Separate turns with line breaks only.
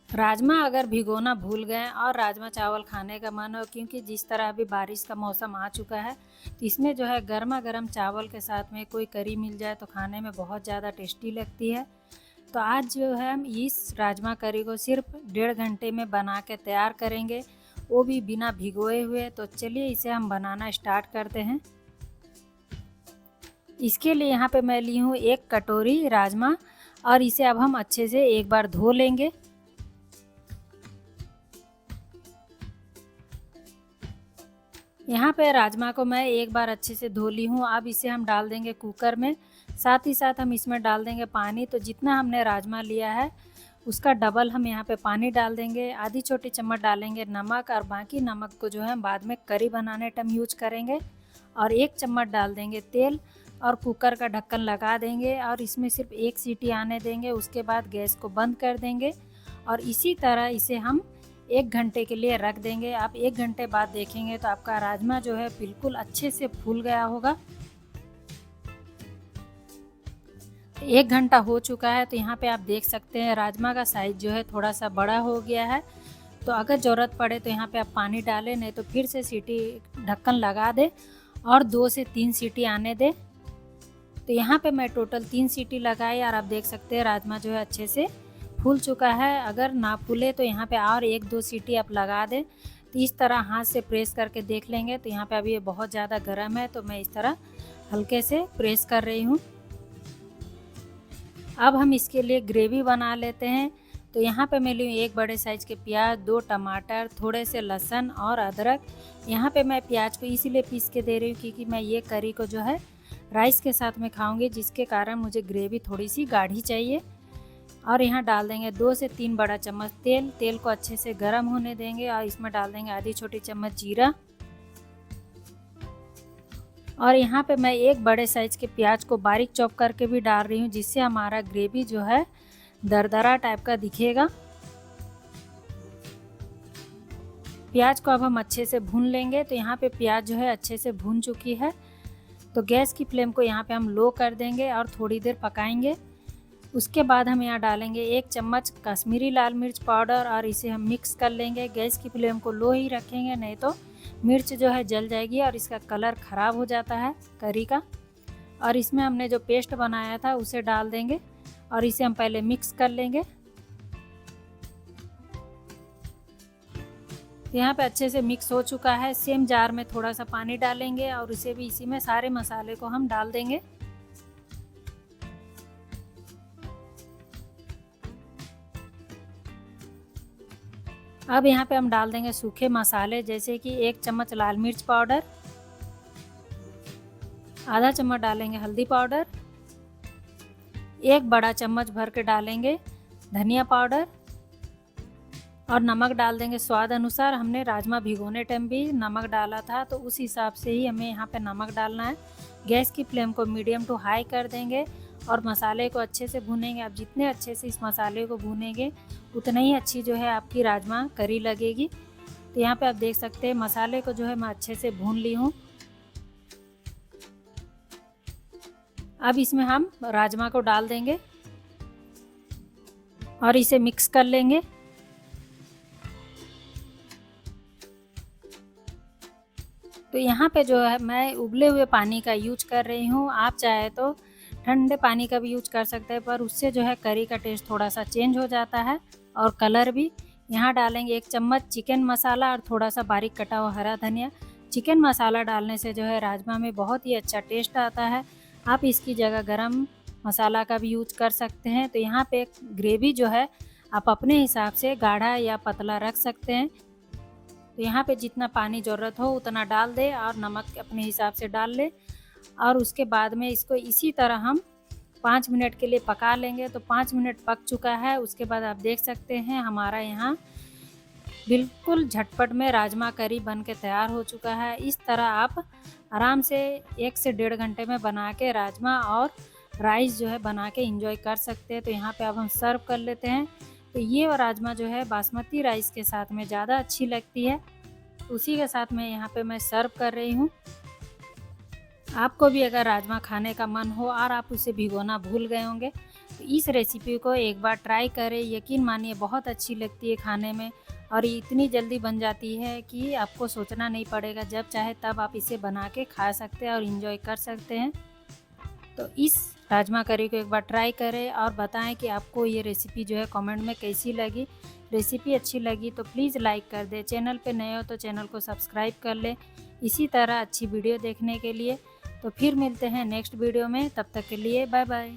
राजमा अगर भिगोना भूल गए और राजमा चावल खाने का मन हो, क्योंकि जिस तरह अभी बारिश का मौसम आ चुका है, तो इसमें जो है गर्मा गर्म चावल के साथ में कोई करी मिल जाए तो खाने में बहुत ज़्यादा टेस्टी लगती है। तो आज जो है हम इस राजमा करी को सिर्फ 1.5 घंटे में बना के तैयार करेंगे, वो भी बिना भिगोए हुए। तो चलिए इसे हम बनाना स्टार्ट करते हैं। इसके लिए यहाँ पे मैं ली हूँ 1 कटोरी राजमा और इसे अब हम अच्छे से एक बार धो लेंगे। यहाँ पे राजमा को मैं एक बार अच्छे से धो ली हूँ। अब इसे हम डाल देंगे कुकर में। साथ ही साथ हम इसमें डाल देंगे पानी। तो जितना हमने राजमा लिया है उसका डबल हम यहाँ पे पानी डाल देंगे। आधी छोटी चम्मच डालेंगे नमक और बाकी नमक को जो है बाद में करी बनाने टाइम यूज करेंगे। और 1 चम्मच डाल देंगे तेल और कुकर का ढक्कन लगा देंगे और इसमें सिर्फ 1 सीटी आने देंगे। उसके बाद गैस को बंद कर देंगे और इसी तरह इसे हम 1 घंटे के लिए रख देंगे। आप 1 घंटे बाद देखेंगे तो आपका राजमा जो है बिल्कुल अच्छे से फूल गया होगा। 1 घंटा हो चुका है। तो यहाँ पे आप देख सकते हैं राजमा का साइज़ जो है थोड़ा सा बड़ा हो गया है। तो अगर ज़रूरत पड़े तो यहाँ पे आप पानी डालें, नहीं तो फिर से सीटी ढक्कन लगा दें और 2 से 3 सीटी आने दें। तो यहाँ पे मैं टोटल 3 सीटी लगाई और आप देख सकते हैं राजमा जो है अच्छे से फूल चुका है। अगर ना फूले तो यहाँ पे और 1-2 सीटी आप लगा दें। तो इस तरह हाथ से प्रेस करके देख लेंगे। तो यहाँ पे अभी ये बहुत ज़्यादा गर्म है, तो मैं इस तरह हल्के से प्रेस कर रही हूँ। अब हम इसके लिए ग्रेवी बना लेते हैं। तो यहाँ पे मैं ली 1 बड़े साइज़ के प्याज, 2 टमाटर, थोड़े से लहसुन और अदरक। यहाँ पे मैं प्याज को इसीलिए पीस के दे रही हूँ क्योंकि मैं ये करी को जो है राइस के साथ में खाऊंगी, जिसके कारण मुझे ग्रेवी थोड़ी सी गाढ़ी चाहिए। और यहाँ डाल देंगे 2 से 3 बड़ा चम्मच तेल। तेल को अच्छे से गर्म होने देंगे और इसमें डाल देंगे आधी छोटी चम्मच जीरा। और यहाँ पे मैं 1 बड़े साइज़ के प्याज को बारीक चॉप करके भी डाल रही हूँ, जिससे हमारा ग्रेवी जो है दरदरा टाइप का दिखेगा। प्याज को अब हम अच्छे से भून लेंगे। तो यहाँ पे प्याज जो है अच्छे से भून चुकी है। तो गैस की फ्लेम को यहाँ पे हम लो कर देंगे और थोड़ी देर पकाएंगे। उसके बाद हम यहाँ डालेंगे 1 चम्मच कश्मीरी लाल मिर्च पाउडर और इसे हम मिक्स कर लेंगे। गैस की फ्लेम को लो ही रखेंगे, नहीं तो मिर्च जो है जल जाएगी और इसका कलर ख़राब हो जाता है करी का। और इसमें हमने जो पेस्ट बनाया था उसे डाल देंगे और इसे हम पहले मिक्स कर लेंगे। यहाँ पे अच्छे से मिक्स हो चुका है। सेम जार में थोड़ा सा पानी डालेंगे और इसे भी इसी में सारे मसाले को हम डाल देंगे। अब यहाँ पे हम डाल देंगे सूखे मसाले, जैसे कि 1 चम्मच लाल मिर्च पाउडर, आधा चम्मच डालेंगे हल्दी पाउडर, 1 बड़ा चम्मच भर के डालेंगे धनिया पाउडर और नमक डाल देंगे स्वाद अनुसार। हमने राजमा भिगोने टाइम भी नमक डाला था, तो उस हिसाब से ही हमें यहाँ पे नमक डालना है। गैस की फ्लेम को मीडियम टू हाई कर देंगे और मसाले को अच्छे से भूनेंगे। आप जितने अच्छे से इस मसाले को भूनेंगे उतना ही अच्छी जो है आपकी राजमा करी लगेगी। तो यहाँ पे आप देख सकते हैं मसाले को जो है मैं अच्छे से भून ली हूँ। अब इसमें हम राजमा को डाल देंगे और इसे मिक्स कर लेंगे। तो यहाँ पे जो है मैं उबले हुए पानी का यूज कर रही हूँ। आप चाहे तो ठंडे पानी का भी यूज कर सकते हैं, पर उससे जो है करी का टेस्ट थोड़ा सा चेंज हो जाता है और कलर भी। यहाँ डालेंगे 1 चम्मच चिकन मसाला और थोड़ा सा बारीक कटा हुआ हरा धनिया। चिकन मसाला डालने से जो है राजमा में बहुत ही अच्छा टेस्ट आता है। आप इसकी जगह गरम मसाला का भी यूज कर सकते हैं। तो यहाँ पे ग्रेवी जो है आप अपने हिसाब से गाढ़ा या पतला रख सकते हैं। तो यहाँ पे जितना पानी ज़रूरत हो उतना डाल दे और नमक अपने हिसाब से डाल ले। और उसके बाद में इसको इसी तरह हम 5 मिनट के लिए पका लेंगे। तो 5 मिनट पक चुका है। उसके बाद आप देख सकते हैं हमारा यहाँ बिल्कुल झटपट में राजमा करी बन के तैयार हो चुका है। इस तरह आप आराम से 1 से 1.5 घंटे में बना के राजमा और राइस जो है बना के इंजॉय कर सकते हैं। तो यहाँ पे अब हम सर्व कर लेते हैं। तो ये राजमा जो है बासमती राइस के साथ में ज़्यादा अच्छी लगती है, उसी के साथ में यहाँ पे मैं सर्व कर रही हूँ। आपको भी अगर राजमा खाने का मन हो और आप उसे भिगोना भूल गए होंगे इस रेसिपी को एक बार ट्राई करें, यकीन मानिए बहुत अच्छी लगती है खाने में और ये इतनी जल्दी बन जाती है कि आपको सोचना नहीं पड़ेगा। जब चाहे तब आप इसे बना के खा सकते हैं और इन्जॉय कर सकते हैं। तो इस राजमा करी को एक बार ट्राई करें और बताएं कि आपको ये रेसिपी जो है कमेंट में कैसी लगी। रेसिपी अच्छी लगी तो प्लीज़ लाइक कर दें। चैनल पे नए हो तो चैनल को सब्सक्राइब कर लें इसी तरह अच्छी वीडियो देखने के लिए। तो फिर मिलते हैं नेक्स्ट वीडियो में, तब तक के लिए बाय बाय।